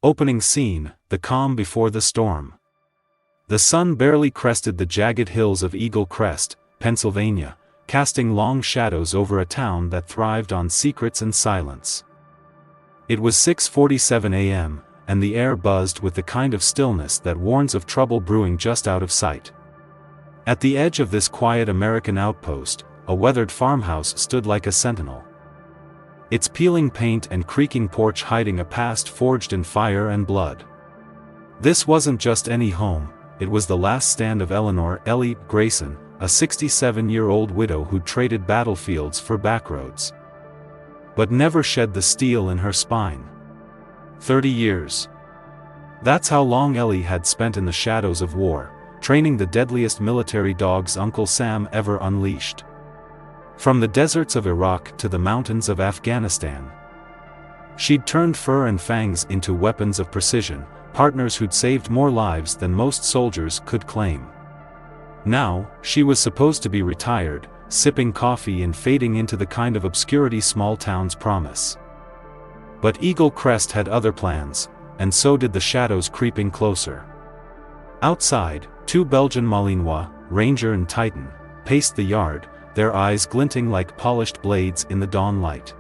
Opening scene, the calm before the storm. The sun barely crested the jagged hills of Eagle Crest, Pennsylvania, casting long shadows over a town that thrived on secrets and silence. It was 6:47 a.m., and the air buzzed with the kind of stillness that warns of trouble brewing just out of sight. At the edge of this quiet American outpost, a weathered farmhouse stood like a sentinel. Its peeling paint and creaking porch hiding a past forged in fire and blood. This wasn't just any home, it was the last stand of Ellie Grayson, a 67-year-old widow who traded battlefields for backroads. But never shed the steel in her spine. 30 years. That's how long Ellie had spent in the shadows of war, training the deadliest military dogs Uncle Sam ever unleashed. From the deserts of Iraq to the mountains of Afghanistan. She'd turned fur and fangs into weapons of precision, partners who'd saved more lives than most soldiers could claim. Now, she was supposed to be retired, sipping coffee and fading into the kind of obscurity small towns promise. But Eagle Crest had other plans, and so did the shadows creeping closer. Outside, two Belgian Malinois, Ranger and Titan, paced the yard, their eyes glinting like polished blades in the dawn light.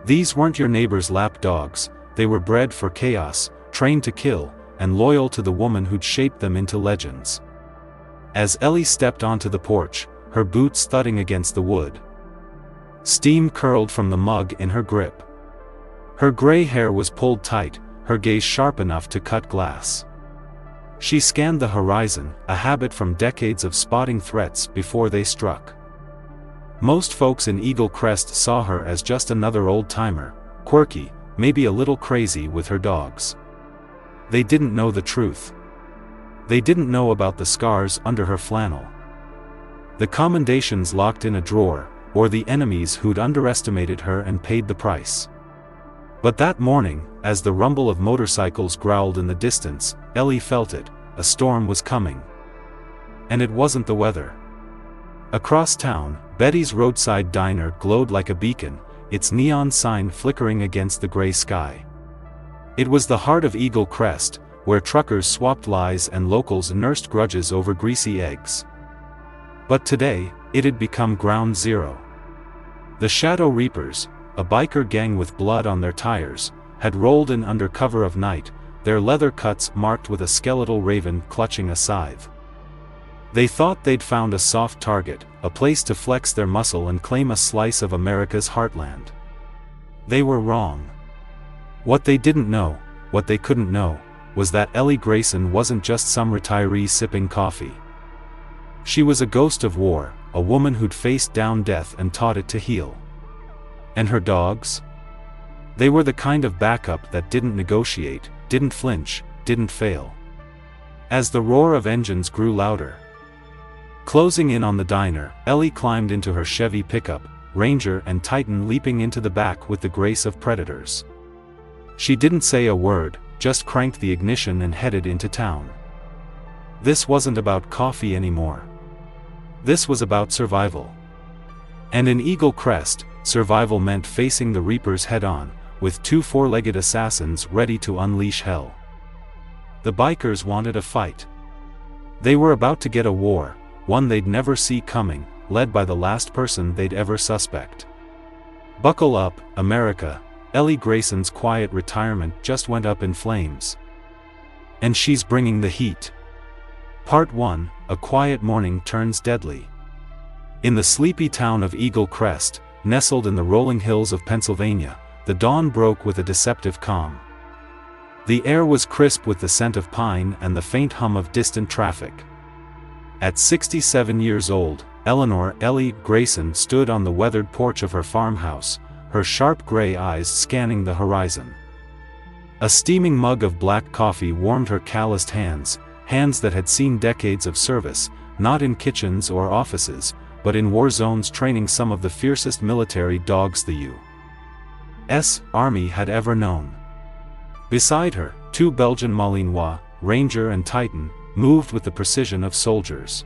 These weren't your neighbor's lap dogs, they were bred for chaos, trained to kill, and loyal to the woman who'd shaped them into legends. As Ellie stepped onto the porch, her boots thudding against the wood. Steam curled from the mug in her grip. Her gray hair was pulled tight, her gaze sharp enough to cut glass. She scanned the horizon, a habit from decades of spotting threats before they struck. Most folks in Eagle Crest saw her as just another old-timer, quirky, maybe a little crazy with her dogs. They didn't know the truth. They didn't know about the scars under her flannel. The commendations locked in a drawer, or the enemies who'd underestimated her and paid the price. But that morning, as the rumble of motorcycles growled in the distance, Ellie felt it, a storm was coming. And it wasn't the weather. Across town, Betty's roadside diner glowed like a beacon, its neon sign flickering against the gray sky. It was the heart of Eagle Crest, where truckers swapped lies and locals nursed grudges over greasy eggs. But today, it had become ground zero. The Shadow Reapers, a biker gang with blood on their tires, had rolled in under cover of night, their leather cuts marked with a skeletal raven clutching a scythe. They thought they'd found a soft target, a place to flex their muscle and claim a slice of America's heartland. They were wrong. What they didn't know, what they couldn't know, was that Ellie Grayson wasn't just some retiree sipping coffee. She was a ghost of war, a woman who'd faced down death and taught it to heal. And her dogs? They were the kind of backup that didn't negotiate, didn't flinch, didn't fail. As the roar of engines grew louder, closing in on the diner, Ellie climbed into her Chevy pickup, Ranger and Titan leaping into the back with the grace of predators. She didn't say a word, just cranked the ignition and headed into town. This wasn't about coffee anymore. This was about survival. And in Eagle Crest, survival meant facing the Reapers head-on, with two four-legged assassins ready to unleash hell. The bikers wanted a fight. They were about to get a war, one they'd never see coming, led by the last person they'd ever suspect. Buckle up, America, Ellie Grayson's quiet retirement just went up in flames. And she's bringing the heat. Part 1, A Quiet Morning Turns Deadly. In the sleepy town of Eagle Crest, nestled in the rolling hills of Pennsylvania, the dawn broke with a deceptive calm. The air was crisp with the scent of pine and the faint hum of distant traffic. At 67 years old, Ellie Grayson stood on the weathered porch of her farmhouse, her sharp gray eyes scanning the horizon. A steaming mug of black coffee warmed her calloused hands, hands that had seen decades of service, not in kitchens or offices, but in war zones training some of the fiercest military dogs the U.S. Army had ever known. Beside her, two Belgian Malinois, Ranger and Titan, moved with the precision of soldiers.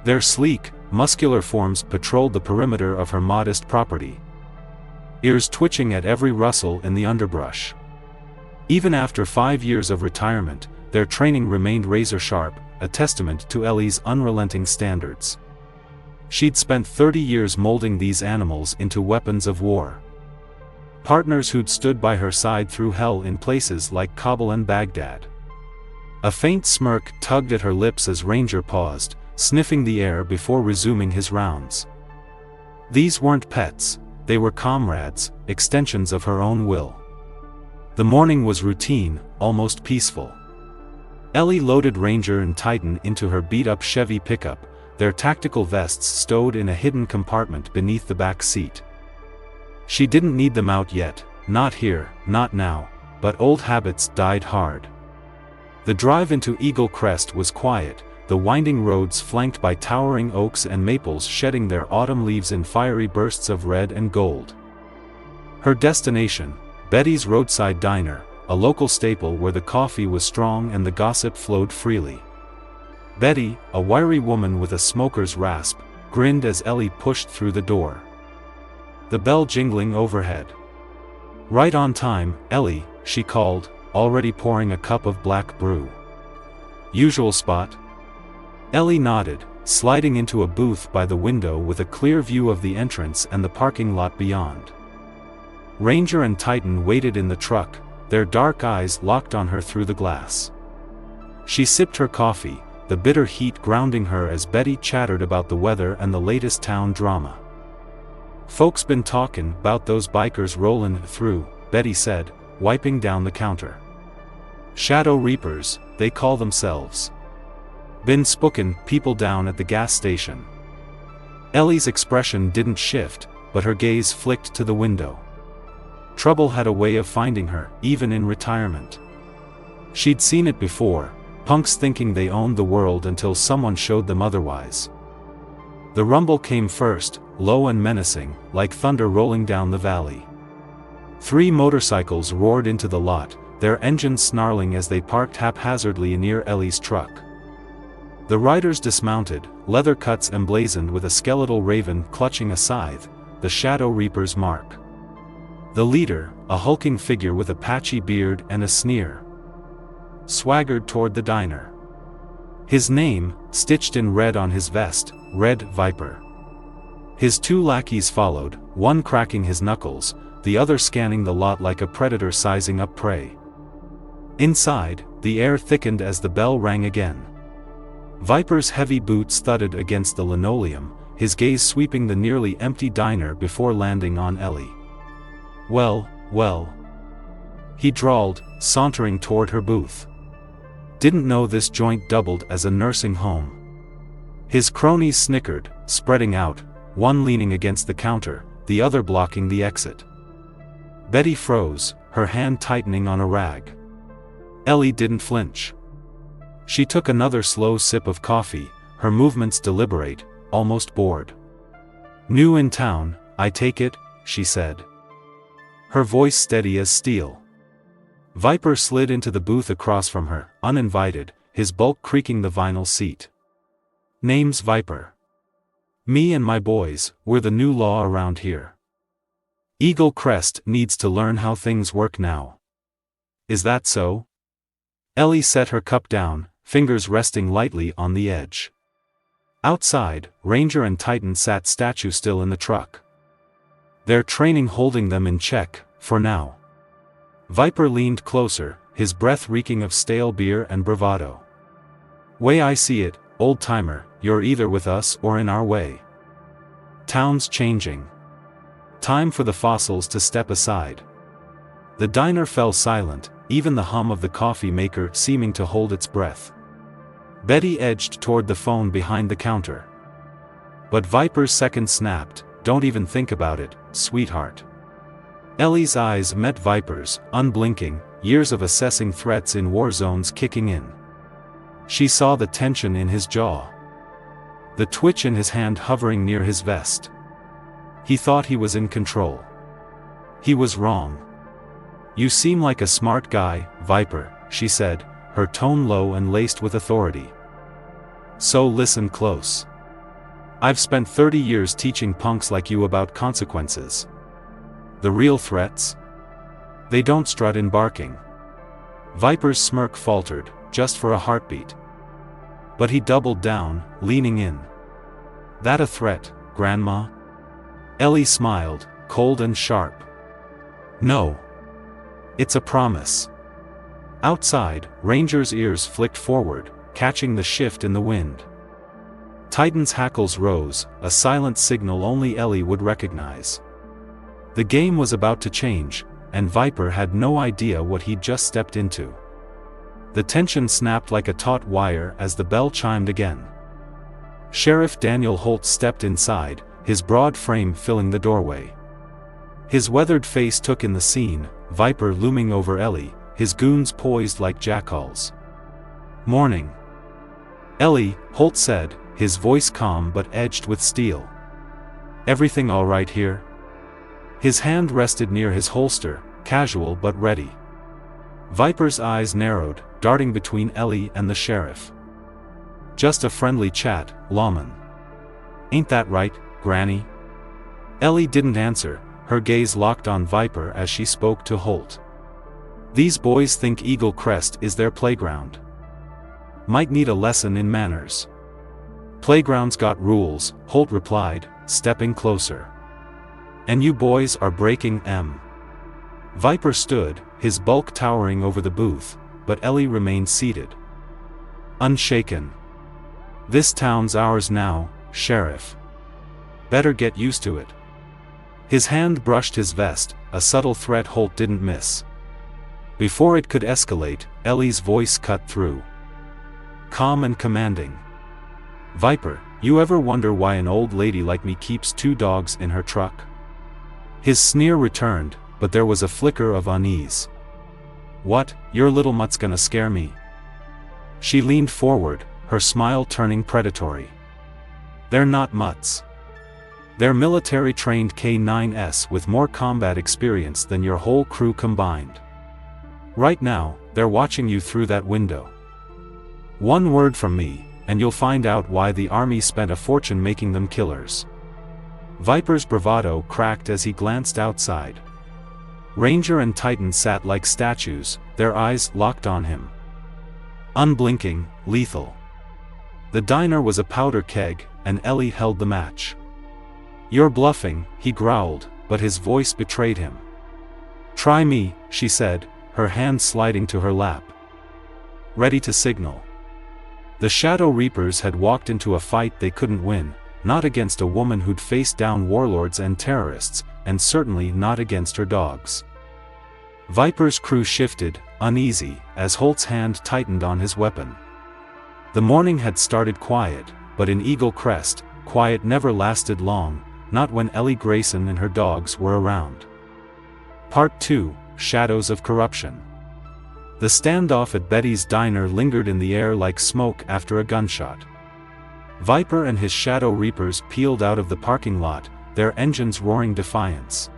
Their sleek, muscular forms patrolled the perimeter of her modest property, ears twitching at every rustle in the underbrush. Even after 5 years of retirement, their training remained razor-sharp, a testament to Ellie's unrelenting standards. She'd spent 30 years molding these animals into weapons of war. Partners who'd stood by her side through hell in places like Kabul and Baghdad. A faint smirk tugged at her lips as Ranger paused, sniffing the air before resuming his rounds. These weren't pets, they were comrades, extensions of her own will. The morning was routine, almost peaceful. Ellie loaded Ranger and Titan into her beat-up Chevy pickup, their tactical vests stowed in a hidden compartment beneath the back seat. She didn't need them out yet, not here, not now, but old habits died hard. The drive into Eagle Crest was quiet, the winding roads flanked by towering oaks and maples shedding their autumn leaves in fiery bursts of red and gold. Her destination, Betty's Roadside Diner, a local staple where the coffee was strong and the gossip flowed freely. Betty, a wiry woman with a smoker's rasp, grinned as Ellie pushed through the door. The bell jingling overhead. "Right on time, Ellie," she called, already pouring a cup of black brew. "Usual spot?" Ellie nodded, sliding into a booth by the window with a clear view of the entrance and the parking lot beyond. Ranger and Titan waited in the truck, their dark eyes locked on her through the glass. She sipped her coffee, the bitter heat grounding her as Betty chattered about the weather and the latest town drama. "Folks been talkin' about those bikers rollin' through," Betty said, wiping down the counter. "Shadow Reapers, they call themselves. Been spookin' people down at the gas station." Ellie's expression didn't shift, but her gaze flicked to the window. Trouble had a way of finding her, even in retirement. She'd seen it before, punks thinking they owned the world until someone showed them otherwise. The rumble came first, low and menacing, like thunder rolling down the valley. 3 motorcycles roared into the lot, their engines snarling as they parked haphazardly near Ellie's truck. The riders dismounted, leather cuts emblazoned with a skeletal raven clutching a scythe, the Shadow Reaper's mark. The leader, a hulking figure with a patchy beard and a sneer, swaggered toward the diner. His name, stitched in red on his vest, Red Viper. His 2 lackeys followed, one cracking his knuckles, the other scanning the lot like a predator sizing up prey. Inside, the air thickened as the bell rang again. Viper's heavy boots thudded against the linoleum, his gaze sweeping the nearly empty diner before landing on Ellie. Well, he drawled, sauntering toward her booth. "Didn't know this joint doubled as a nursing home." His cronies snickered, spreading out, one leaning against the counter, the other blocking the exit. Betty froze, her hand tightening on a rag. Ellie didn't flinch. She took another slow sip of coffee, her movements deliberate, almost bored. "New in town, I take it," she said. Her voice steady as steel. Viper slid into the booth across from her, uninvited, his bulk creaking the vinyl seat. "Name's Viper. Me and my boys, we're the new law around here. Eagle Crest needs to learn how things work now." "Is that so?" Ellie set her cup down, fingers resting lightly on the edge. Outside, Ranger and Titan sat statue still in the truck. Their training holding them in check, for now. Viper leaned closer, his breath reeking of stale beer and bravado. "Way I see it, old-timer, you're either with us or in our way. Town's changing. Time for the fossils to step aside." The diner fell silent, even the hum of the coffee maker seeming to hold its breath. Betty edged toward the phone behind the counter. But Viper's second snapped, "Don't even think about it, sweetheart." Ellie's eyes met Viper's, unblinking, years of assessing threats in war zones kicking in. She saw the tension in his jaw. The twitch in his hand hovering near his vest. He thought he was in control. He was wrong. "You seem like a smart guy, Viper," she said, her tone low and laced with authority. "So listen close. I've spent 30 years teaching punks like you about consequences. The real threats? They don't strut in barking. Viper's smirk faltered, just for a heartbeat. But he doubled down, leaning in. That a threat, Grandma? Ellie smiled, cold and sharp. No. It's a promise. Outside, Ranger's ears flicked forward, catching the shift in the wind. Titan's hackles rose, a silent signal only Ellie would recognize. The game was about to change, and Viper had no idea what he'd just stepped into. The tension snapped like a taut wire as the bell chimed again. Sheriff Daniel Holt stepped inside, his broad frame filling the doorway. His weathered face took in the scene, Viper looming over Ellie, his goons poised like jackals. "Morning. Ellie," Holt said, his voice calm but edged with steel. "Everything all right here?" His hand rested near his holster, casual but ready. Viper's eyes narrowed, darting between Ellie and the sheriff. "Just a friendly chat, lawman. Ain't that right, Granny?" Ellie didn't answer, her gaze locked on Viper as she spoke to Holt. "These boys think Eagle Crest is their playground. Might need a lesson in manners." "Playgrounds got rules," Holt replied, stepping closer. "And you boys are breaking 'em." Viper stood, his bulk towering over the booth, but Ellie remained seated. Unshaken. "This town's ours now, Sheriff. Better get used to it." His hand brushed his vest, a subtle threat Holt didn't miss. Before it could escalate, Ellie's voice cut through. Calm and commanding. "Viper, you ever wonder why an old lady like me keeps 2 dogs in her truck?" His sneer returned, but there was a flicker of unease. "What, your little mutt's gonna scare me?" She leaned forward, her smile turning predatory. "They're not mutts. They're military-trained K9s with more combat experience than your whole crew combined. Right now, they're watching you through that window. One word from me, and you'll find out why the army spent a fortune making them killers." Viper's bravado cracked as he glanced outside. Ranger and Titan sat like statues, their eyes locked on him. Unblinking, lethal. The diner was a powder keg, and Ellie held the match. "You're bluffing," he growled, but his voice betrayed him. "Try me," she said, her hand sliding to her lap. Ready to signal. The Shadow Reapers had walked into a fight they couldn't win, not against a woman who'd faced down warlords and terrorists, and certainly not against her dogs. Viper's crew shifted, uneasy, as Holt's hand tightened on his weapon. The morning had started quiet, but in Eagle Crest, quiet never lasted long, not when Ellie Grayson and her dogs were around. Part 2, Shadows of Corruption. The standoff at Betty's diner lingered in the air like smoke after a gunshot. Viper and his Shadow Reapers peeled out of the parking lot, their engines roaring defiance.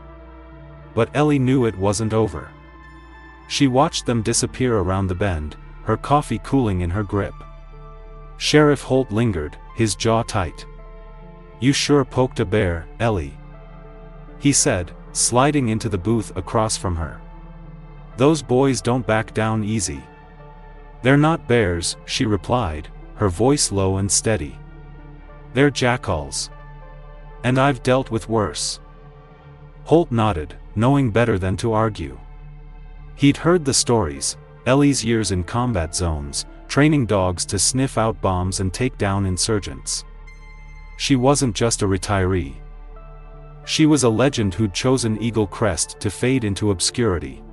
But Ellie knew it wasn't over. She watched them disappear around the bend, her coffee cooling in her grip. Sheriff Holt lingered, his jaw tight. "You sure poked a bear, Ellie," he said, sliding into the booth across from her. "Those boys don't back down easy." "They're not bears," she replied, her voice low and steady. "They're jackals. And I've dealt with worse." Holt nodded, knowing better than to argue. He'd heard the stories, Ellie's years in combat zones, training dogs to sniff out bombs and take down insurgents. She wasn't just a retiree. She was a legend who'd chosen Eagle Crest to fade into obscurity.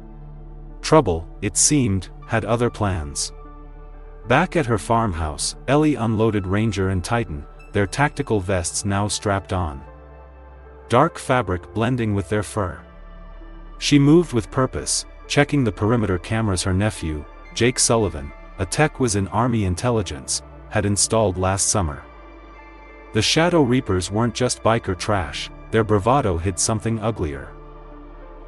Trouble, it seemed, had other plans. Back at her farmhouse, Ellie unloaded Ranger and Titan, their tactical vests now strapped on. Dark fabric blending with their fur. She moved with purpose, checking the perimeter cameras her nephew, Jake Sullivan, a tech whiz in Army intelligence, had installed last summer. The Shadow Reapers weren't just biker trash, their bravado hid something uglier.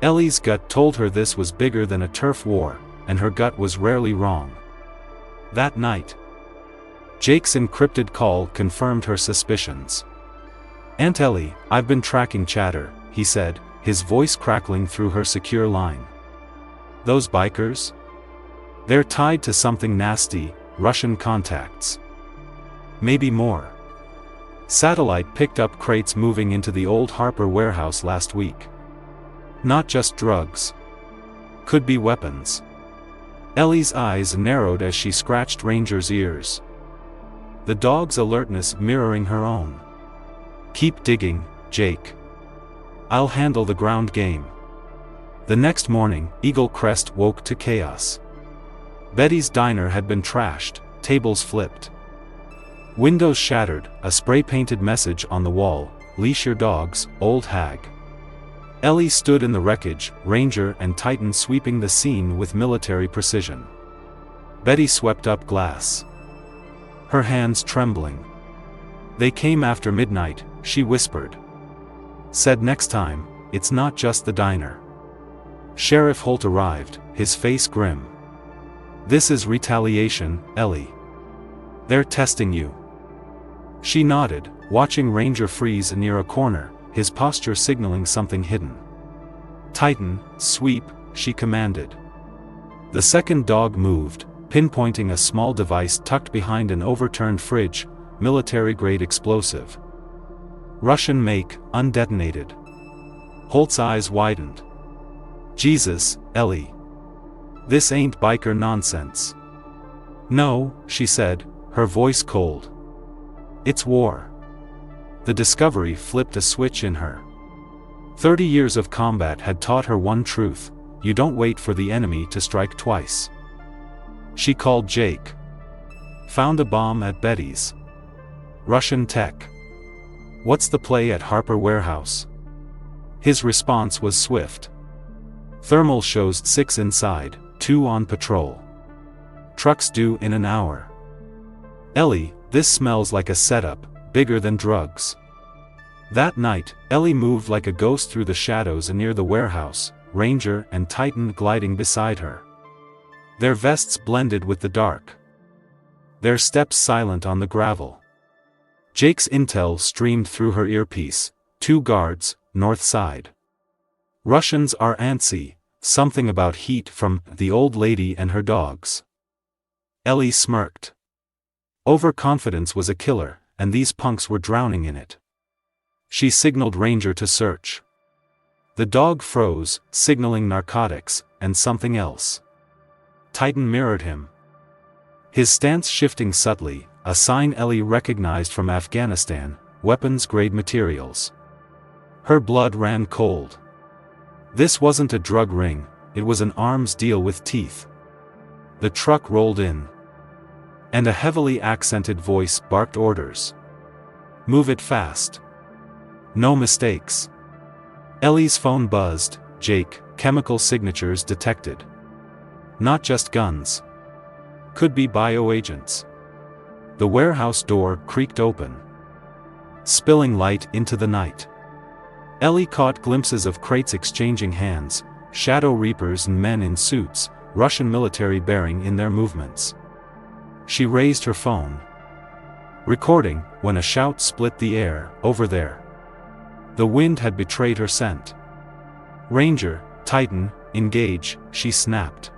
Ellie's gut told her this was bigger than a turf war, and her gut was rarely wrong. That night, Jake's encrypted call confirmed her suspicions. "Aunt Ellie, I've been tracking chatter," he said, his voice crackling through her secure line. "Those bikers? They're tied to something nasty, Russian contacts. Maybe more. Satellite picked up crates moving into the old Harper warehouse last week. Not just drugs. Could be weapons. Ellie's eyes narrowed as she scratched Ranger's ears. The dog's alertness mirroring her own. Keep digging, Jake. I'll handle the ground game. The next morning, Eagle Crest woke to chaos. Betty's diner had been trashed, tables flipped. Windows shattered, a spray-painted message on the wall, "Leash your dogs, old hag." Ellie stood in the wreckage, Ranger and Titan sweeping the scene with military precision. Betty swept up glass. Her hands trembling. "They came after midnight," she whispered. Said next time, it's not just the diner. Sheriff Holt arrived, his face grim. "This is retaliation, Ellie. They're testing you." She nodded, watching Ranger freeze near a corner, his posture signaling something hidden. "Titan, sweep," she commanded. The second dog moved, pinpointing a small device tucked behind an overturned fridge, military-grade explosive. Russian make, undetonated. Holt's eyes widened. "Jesus, Ellie. This ain't biker nonsense." "No," she said, her voice cold. "It's war." The discovery flipped a switch in her. 30 years of combat had taught her one truth: you don't wait for the enemy to strike twice. She called Jake. "Found a bomb at Betty's. Russian tech. What's the play at Harper Warehouse?" His response was swift. "Thermal shows 6 inside, 2 on patrol. Trucks due in an hour." "Ellie, this smells like a setup, bigger than drugs." That night, Ellie moved like a ghost through the shadows near the warehouse, Ranger and Titan gliding beside her. Their vests blended with the dark. Their steps silent on the gravel. Jake's intel streamed through her earpiece. 2 guards, north side. Russians are antsy, something about heat from the old lady and her dogs. Ellie smirked. Overconfidence was a killer, and these punks were drowning in it. She signaled Ranger to search. The dog froze, signaling narcotics, and something else. Titan mirrored him. His stance shifting subtly, a sign Ellie recognized from Afghanistan, weapons-grade materials. Her blood ran cold. This wasn't a drug ring, it was an arms deal with teeth. The truck rolled in. And a heavily accented voice barked orders. "Move it fast. No mistakes." Ellie's phone buzzed. "Jake, chemical signatures detected. Not just guns. Could be bioagents." The warehouse door creaked open, spilling light into the night. Ellie caught glimpses of crates exchanging hands, shadow reapers and men in suits, Russian military bearing in their movements. She raised her phone. Recording, when a shout split the air, "Over there." The wind had betrayed her scent. "Ranger, Titan, engage," she snapped.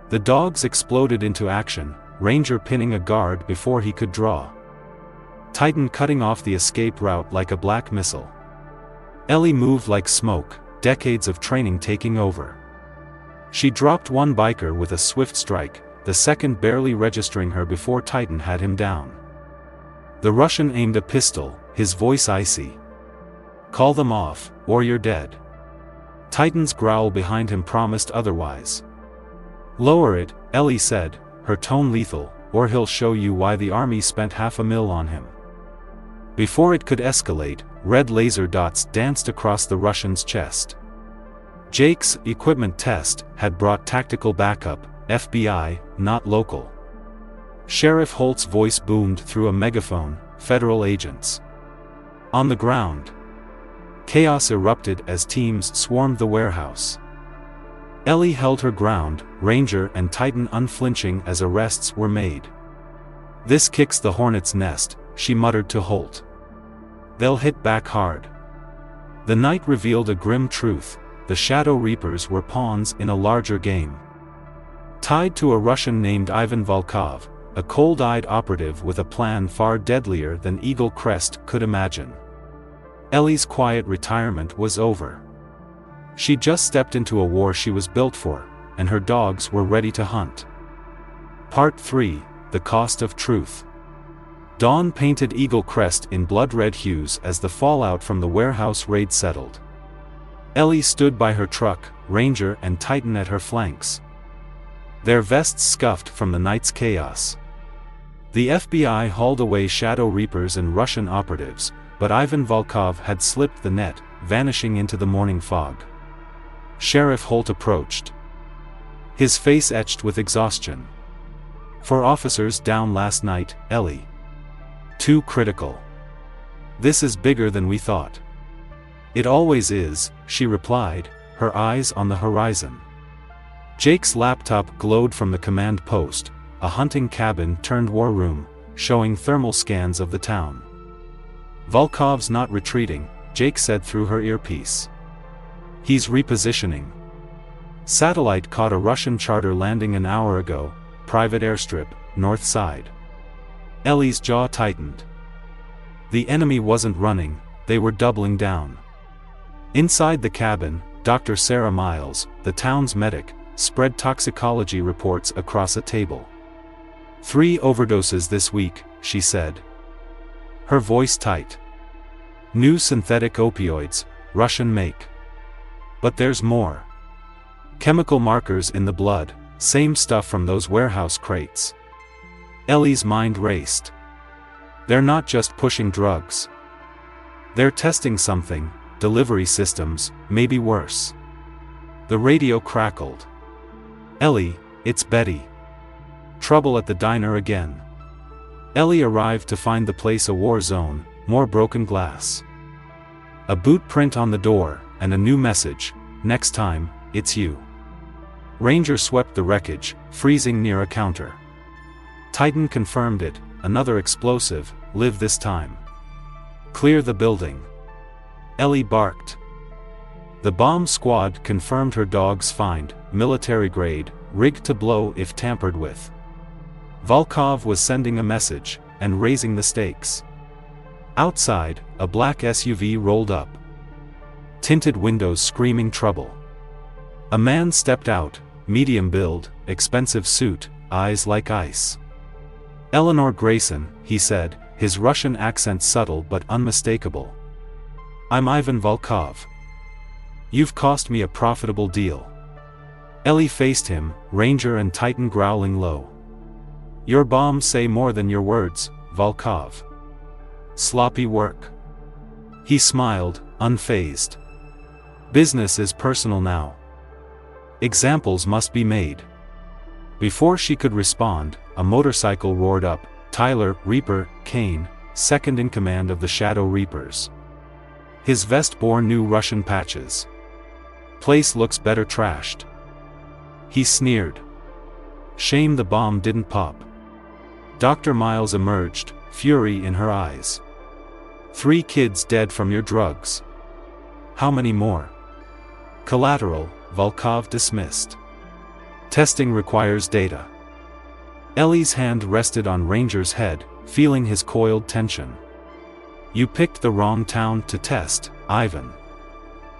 The dogs exploded into action, Ranger pinning a guard before he could draw. Titan cutting off the escape route like a black missile. Ellie moved like smoke, decades of training taking over. She dropped one biker with a swift strike, the second barely registering her before Titan had him down. The Russian aimed a pistol, his voice icy. "Call them off, or you're dead." Titan's growl behind him promised otherwise. "Lower it," Ellie said, her tone lethal, "or he'll show you why the army spent $500,000 on him." Before it could escalate, red laser dots danced across the Russian's chest. Jake's equipment test had brought tactical backup, FBI, not local. Sheriff Holt's voice boomed through a megaphone, "Federal agents." On the ground, chaos erupted as teams swarmed the warehouse. Ellie held her ground, Ranger and Titan unflinching as arrests were made. "This kicks the hornet's nest," she muttered to Holt. "They'll hit back hard." The night revealed a grim truth: the Shadow Reapers were pawns in a larger game. Tied to a Russian named Ivan Volkov, a cold-eyed operative with a plan far deadlier than Eagle Crest could imagine. Ellie's quiet retirement was over. She just stepped into a war she was built for, and her dogs were ready to hunt. Part 3: The Cost of Truth. Dawn painted Eagle Crest in blood-red hues as the fallout from the warehouse raid settled. Ellie stood by her truck, Ranger and Titan at her flanks. Their vests scuffed from the night's chaos. The FBI hauled away Shadow Reapers and Russian operatives, but Ivan Volkov had slipped the net, vanishing into the morning fog. Sheriff Holt approached, his face etched with exhaustion. 4 officers down last night, Ellie. 2 critical. This is bigger than we thought. It always is, she replied, her eyes on the horizon. Jake's laptop glowed from the command post, a hunting cabin turned war room, showing thermal scans of the town. Volkov's not retreating, Jake said through her earpiece. He's repositioning. Satellite caught a Russian charter landing an hour ago, private airstrip, north side. Ellie's jaw tightened. The enemy wasn't running, they were doubling down. Inside the cabin, Dr. Sarah Miles, the town's medic, spread toxicology reports across a table. 3 overdoses this week, she said. Her voice tight. New synthetic opioids, Russian make. But there's more. Chemical markers in the blood, same stuff from those warehouse crates. Ellie's mind raced. They're not just pushing drugs. They're testing something, delivery systems, maybe worse. The radio crackled. Ellie, it's Betty. Trouble at the diner again. Ellie arrived to find the place a war zone, more broken glass. A boot print on the door, and a new message, next time, it's you. Ranger swept the wreckage, freezing near a counter. Titan confirmed it, another explosive, live this time. Clear the building. Ellie barked. The bomb squad confirmed her dog's find, military grade, rigged to blow if tampered with. Volkov was sending a message, and raising the stakes. Outside, a black SUV rolled up. Tinted windows screaming trouble. A man stepped out, medium build, expensive suit, eyes like ice. Ellie Grayson, he said, his Russian accent subtle but unmistakable. I'm Ivan Volkov. You've cost me a profitable deal. Ellie faced him, Ranger and Titan growling low. Your bombs say more than your words, Volkov. Sloppy work. He smiled, unfazed. Business is personal now. Examples must be made. Before she could respond, a motorcycle roared up, Tyler, Reaper, Kane, second in command of the Shadow Reapers. His vest bore new Russian patches. Place looks better trashed. He sneered. Shame the bomb didn't pop. Dr. Miles emerged, fury in her eyes. 3 kids dead from your drugs. How many more? Collateral, Volkov dismissed. Testing requires data. Ellie's hand rested on Ranger's head, feeling his coiled tension. You picked the wrong town to test, Ivan.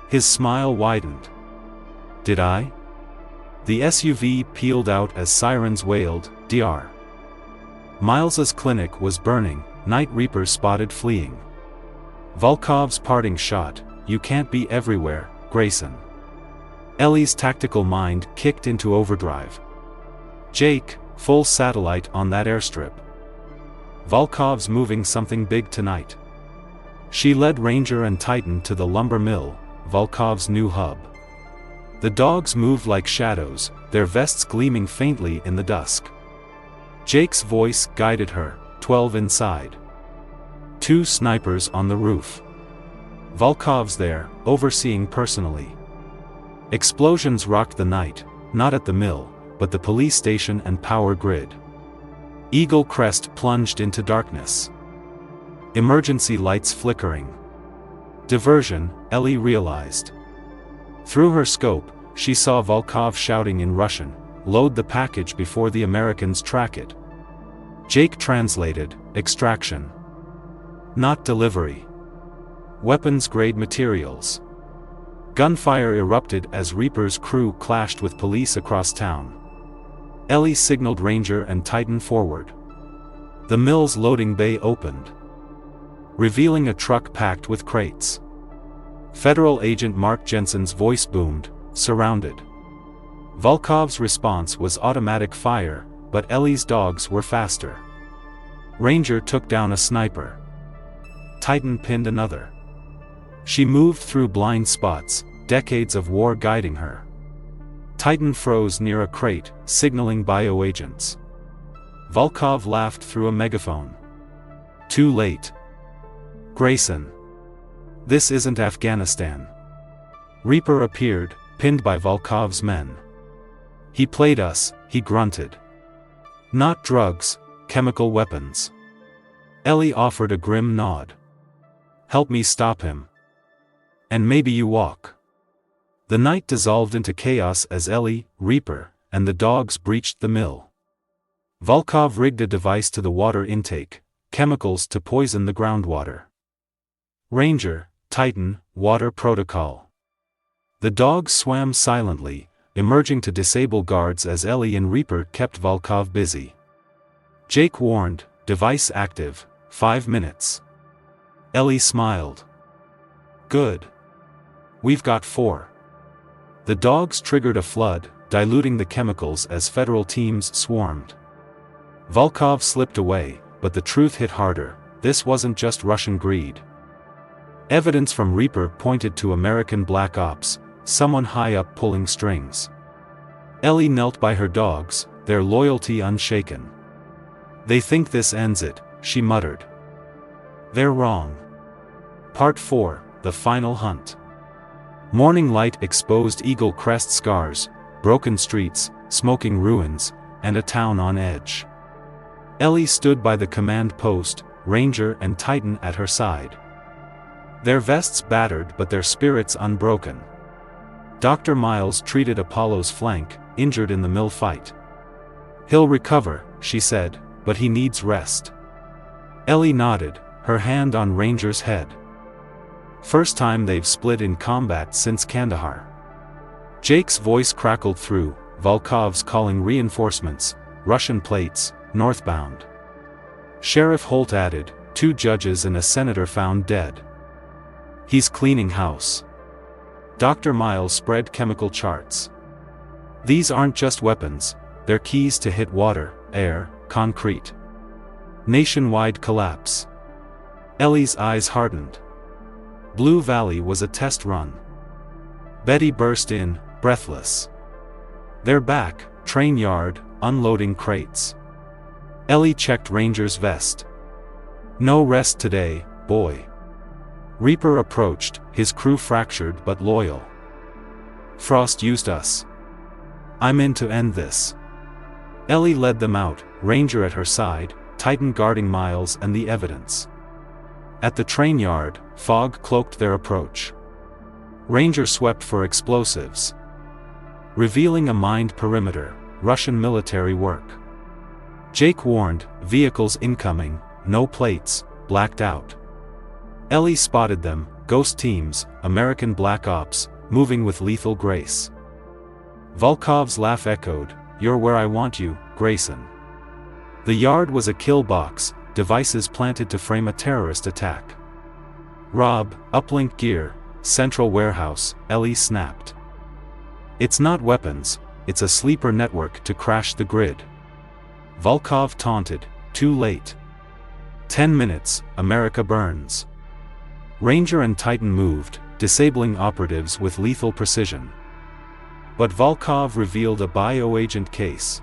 His smile widened. Did I? The SUV peeled out as sirens wailed, Dr. Miles's clinic was burning, Night Reapers spotted fleeing. Volkov's parting shot, you can't be everywhere, Grayson. Ellie's tactical mind kicked into overdrive. Jake, full satellite on that airstrip. Volkov's moving something big tonight. She led Ranger and Titan to the lumber mill, Volkov's new hub. The dogs moved like shadows, their vests gleaming faintly in the dusk. Jake's voice guided her, 12 inside. 2 snipers on the roof. Volkov's there, overseeing personally. Explosions rocked the night, not at the mill, but the police station and power grid. Eagle Crest plunged into darkness. Emergency lights flickering. Diversion, Ellie realized. Through her scope, she saw Volkov shouting in Russian, load the package before the Americans track it. Jake translated, extraction. Not delivery. Weapons-grade materials. Gunfire erupted as Reaper's crew clashed with police across town. Ellie signaled Ranger and Titan forward. The mill's loading bay opened, revealing a truck packed with crates. Federal Agent Mark Jensen's voice boomed, surrounded. Volkov's response was automatic fire, but Ellie's dogs were faster. Ranger took down a sniper. Titan pinned another. She moved through blind spots, decades of war guiding her. Titan froze near a crate, signaling bioagents. Volkov laughed through a megaphone. Too late. Grayson. This isn't Afghanistan. Reaper appeared, pinned by Volkov's men. He played us, he grunted. Not drugs, chemical weapons. Ellie offered a grim nod. Help me stop him. And maybe you walk. The night dissolved into chaos as Ellie, Reaper, and the dogs breached the mill. Volkov rigged a device to the water intake, chemicals to poison the groundwater. Ranger, Titan, water protocol. The dogs swam silently, emerging to disable guards as Ellie and Reaper kept Volkov busy. Jake warned, device active, 5 minutes. Ellie smiled. Good. We've got 4. The dogs triggered a flood, diluting the chemicals as federal teams swarmed. Volkov slipped away, but the truth hit harder. This wasn't just Russian greed. Evidence from Reaper pointed to American black ops, someone high up pulling strings. Ellie knelt by her dogs, their loyalty unshaken. They think this ends it, she muttered. They're wrong. Part 4, The Final Hunt. Morning light exposed Eagle Crest scars, broken streets, smoking ruins, and a town on edge. Ellie stood by the command post, Ranger and Titan at her side. Their vests battered but their spirits unbroken. Dr. Miles treated Apollo's flank, injured in the mill fight. He'll recover, she said, but he needs rest. Ellie nodded, her hand on Ranger's head. First time they've split in combat since Kandahar. Jake's voice crackled through, Volkov's calling reinforcements, Russian plates, northbound. Sheriff Holt added, 2 judges and a senator found dead. He's cleaning house. Dr. Miles spread chemical charts. These aren't just weapons, they're keys to hit water, air, concrete. Nationwide collapse. Ellie's eyes hardened. Blue Valley was a test run. Betty burst in, breathless. They're back, train yard, unloading crates. Ellie checked Ranger's vest. No rest today, boy. Reaper approached, his crew fractured but loyal. Frost used us. I'm in to end this. Ellie led them out, Ranger at her side, Titan guarding Miles and the evidence. At the train yard, fog cloaked their approach. Ranger swept for explosives, revealing a mined perimeter, Russian military work. Jake warned, vehicles incoming, no plates, blacked out. Ellie spotted them, ghost teams, American black ops, moving with lethal grace. Volkov's laugh echoed, "You're where I want you, Grayson." The yard was a kill box, devices planted to frame a terrorist attack. Rob, uplink gear, central warehouse, Ellie snapped. It's not weapons, it's a sleeper network to crash the grid. Volkov taunted, too late. 10 minutes, America burns. Ranger and Titan moved, disabling operatives with lethal precision. But Volkov revealed a bioagent case.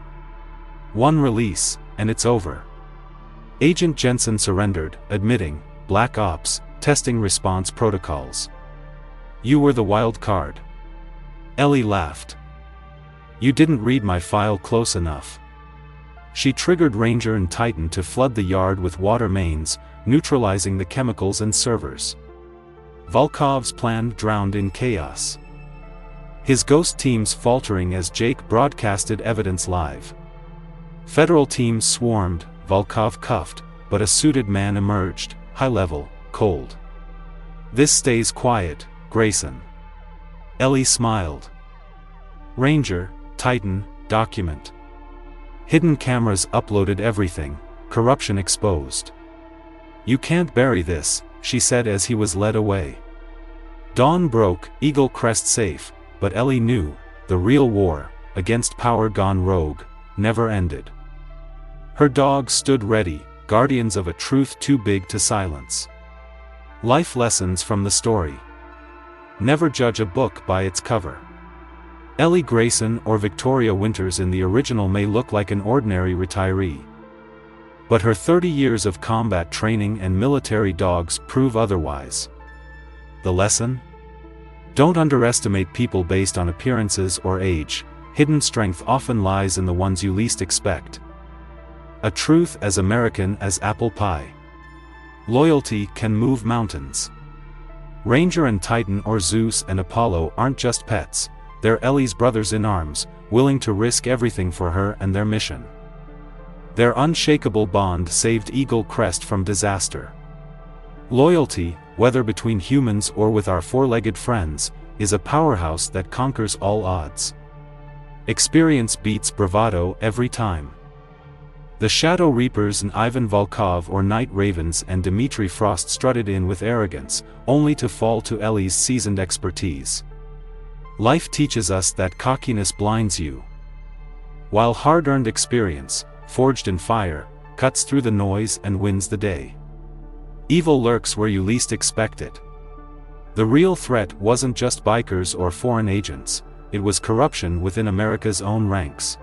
One release, and it's over. Agent Jensen surrendered, admitting, Black Ops, testing response protocols. You were the wild card. Ellie laughed. You didn't read my file close enough. She triggered Ranger and Titan to flood the yard with water mains, neutralizing the chemicals and servers. Volkov's plan drowned in chaos. his ghost teams faltering as Jake broadcasted evidence live. Federal teams swarmed, Volkov cuffed, but a suited man emerged, high-level, cold. "This stays quiet, Grayson." Ellie smiled. Ranger, Titan, document. Hidden cameras uploaded everything, corruption exposed. "You can't bury this," she said as he was led away. Dawn broke, Eagle Crest safe, but Ellie knew, the real war, against power gone rogue, never ended. Her dogs stood ready, guardians of a truth too big to silence. Life lessons from the story. Never judge a book by its cover. Ellie Grayson or Victoria Winters in the original may look like an ordinary retiree. But her 30 years of combat training and military dogs prove otherwise. The lesson? Don't underestimate people based on appearances or age. Hidden strength often lies in the ones you least expect. A truth as American as apple pie. Loyalty can move mountains. Ranger and Titan or Zeus and Apollo aren't just pets, they're Ellie's brothers in arms, willing to risk everything for her and their mission. Their unshakable bond saved Eagle Crest from disaster. Loyalty, whether between humans or with our four-legged friends, is a powerhouse that conquers all odds. Experience beats bravado every time. The Shadow Reapers and Ivan Volkov or Night Ravens and Dmitri Frost strutted in with arrogance, only to fall to Ellie's seasoned expertise. Life teaches us that cockiness blinds you, while hard-earned experience, forged in fire, cuts through the noise and wins the day. Evil lurks where you least expect it. The real threat wasn't just bikers or foreign agents, it was corruption within America's own ranks.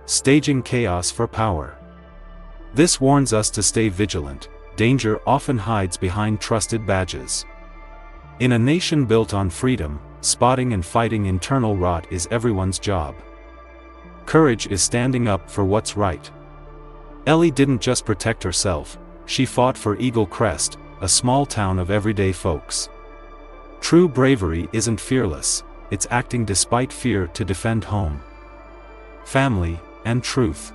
Staging chaos for power. This warns us to stay vigilant. Danger often hides behind trusted badges. In a nation built on freedom, spotting and fighting internal rot is everyone's job. Courage is standing up for what's right. Ellie didn't just protect herself, she fought for Eagle Crest, a small town of everyday folks. True bravery isn't fearless, it's acting despite fear to defend home, family, and truth.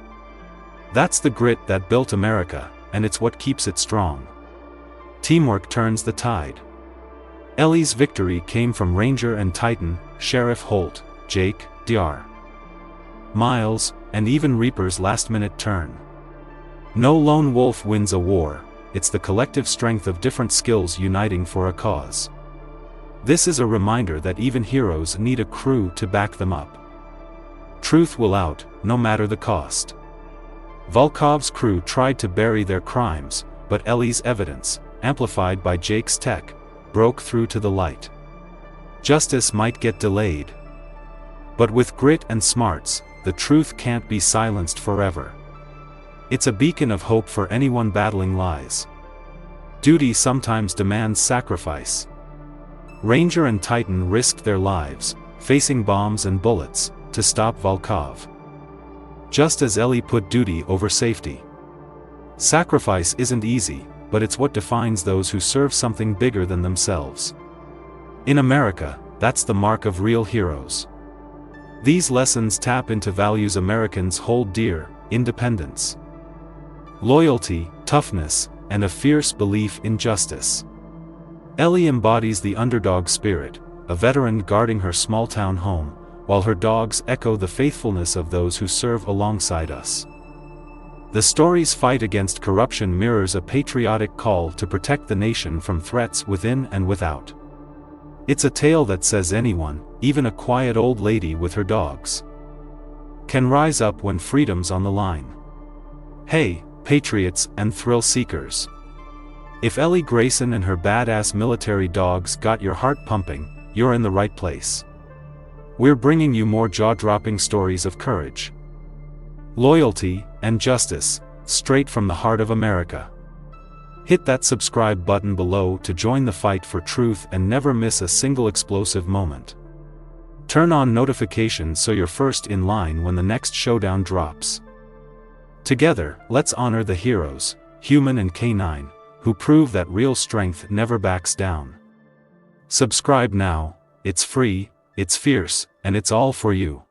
That's the grit that built America, and it's what keeps it strong. Teamwork turns the tide. Ellie's victory came from Ranger and Titan, Sheriff Holt, Jake, Dr. Miles, and even Reaper's last-minute turn. No lone wolf wins a war, it's the collective strength of different skills uniting for a cause. This is a reminder that even heroes need a crew to back them up. Truth will out, no matter the cost. Volkov's crew tried to bury their crimes, but Ellie's evidence, amplified by Jake's tech, broke through to the light. Justice might get delayed, but with grit and smarts, the truth can't be silenced forever. It's a beacon of hope for anyone battling lies. Duty sometimes demands sacrifice. Ranger and Titan risked their lives, facing bombs and bullets, to stop Volkov. Just as Ellie put duty over safety. Sacrifice isn't easy, but it's what defines those who serve something bigger than themselves. In America, that's the mark of real heroes. These lessons tap into values Americans hold dear: independence, loyalty, toughness, and a fierce belief in justice. Ellie embodies the underdog spirit, a veteran guarding her small-town home, while her dogs echo the faithfulness of those who serve alongside us. The story's fight against corruption mirrors a patriotic call to protect the nation from threats within and without. It's a tale that says anyone, even a quiet old lady with her dogs, can rise up when freedom's on the line. Hey, patriots and thrill seekers. If Ellie Grayson and her badass military dogs got your heart pumping, you're in the right place. We're bringing you more jaw-dropping stories of courage, loyalty, and justice, straight from the heart of America. Hit that subscribe button below to join the fight for truth and never miss a single explosive moment. Turn on notifications so you're first in line when the next showdown drops. Together, let's honor the heroes, human and canine, who prove that real strength never backs down. Subscribe now, it's free, It's fierce, and it's all for you.